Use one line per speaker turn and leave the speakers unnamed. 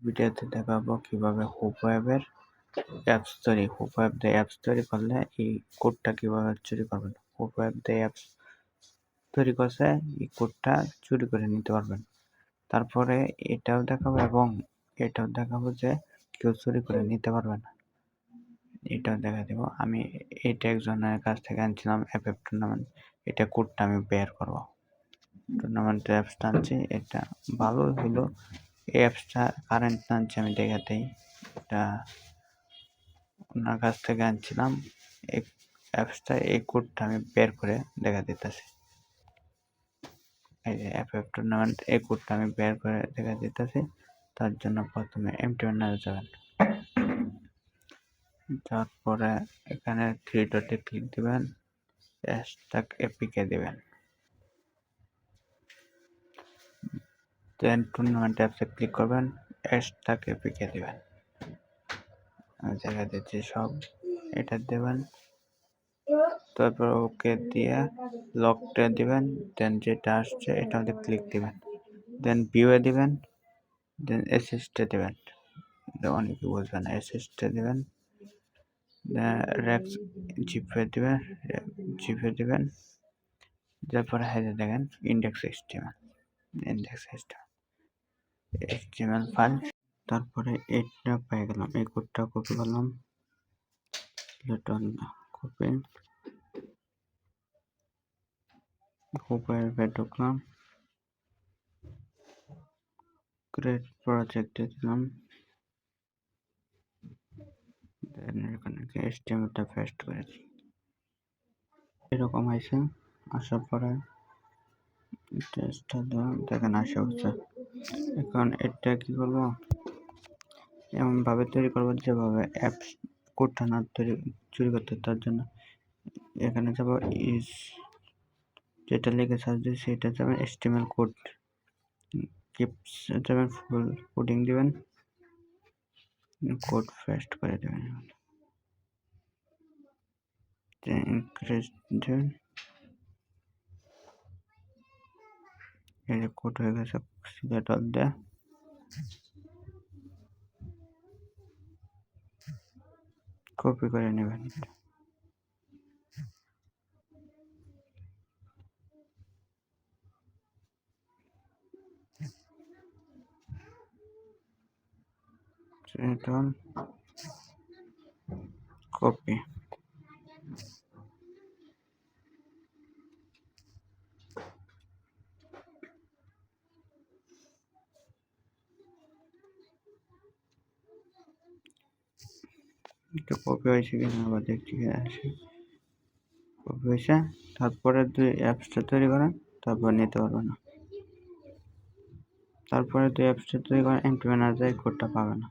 ভিডিওতে দেখাবো কিভাবে হুপ ওয়েবের অ্যাপস তৈরি। হুপ ওয়েব দিয়ে অ্যাপস তৈরি করলে এই কোডটা কিভাবে চুরি করবেন। হুপ ওয়েব দিয়ে অ্যাপস তৈরি করছে, এই কোডটা চুরি করে নিতে পারবেন। তারপরে এটাও দেখাবো এবং এটাও দেখাবো যে কেউ চুরি করে নিতে পারবে না, এটাও দেখা দেব। আমি এটা একজনের কাছ থেকে আনছিলাম এফএফ টুর্নামেন্ট, এটা কোডটা আমি বের করবো। টুর্নামেন্ট অ্যাপসটা আনছি, এটা ভালো হলো। এই অ্যাপসটা কারেন্ট আনছি আমি দেখাতেই, এটা ওনার কাছ থেকে আনছিলাম। এই অ্যাপসটা এই কোডটা আমি বের করে দেখা দিতেছি। এই যে এফএফ টুর্নামেন্ট, এই কোডটা আমি বের করে দেখা দিতেছি। তার জন্য প্রথমে এমটি1 যাবেন, তারপরে এখানে 3 ডটে ক্লিক দিবেন, হ্যাশট্যাগ এপিকে দিবেন, দেন টুর্নামেন্ট অ্যাপসে ক্লিক করবেন, হ্যাশট্যাগ এপিকে দিবেন। আমি দেখা দিচ্ছি সব, এটা দেবেন, তারপর ওকে দিয়ে লকটা দিবেন, দেন যেটা আসছে এটা মধ্যে ক্লিক দিবেন, দেন ভিউয়ে দিবেন, দেন অ্যাসিস্টে দিবেন। অনেকে বুঝবে না, অ্যাসিস্টে দিবেন, রেক্স জিপে দিবেন, তারপরে হাইতে দেখেন ইন্ডেক্স এইচটিএমএল ফাইল। তারপরে এটা পেয়ে গেলাম, এই কোডটা কপি করলাম, কপি হুপওয়েবে ঢুকলাম, ক্রিয়েট প্রজেক্টে দিলাম, দেন এখানে এইচটিএমএলটা পেস্ট করেছি। এরকম আছে, আসার পরে টেস্টটা দেখেন আসা হচ্ছে। এখন এটা কি করবো, এমনভাবে তৈরি করবো যেভাবে অ্যাপস কোডটা না চুরি করতে। তার জন্য এখানে যাব, ইজ যেটা লিখে সার্চ দিই সেটা যাবেন, এইচটিএমএল কোড কিপস যাবেন, ফুল কোডিং দিবেন, কোড পেস্ট করে দেবেন, ইনক্রিজ দেবেন। এই যে কোড হয়ে গেছে, সিধা ডট দেয়া, কপি করে নেবেন। কপি, এটা কপি হয়েছে কিনা আবার দেখছি, আসে কপি হয়েছে। তারপরে দুই অ্যাপসটা তৈরি করেন, তারপর নিতে পারবে না। তারপরে দুই অ্যাপসটা তৈরি করেন, এমটি ম্যানেজার কোডটা পাবে না।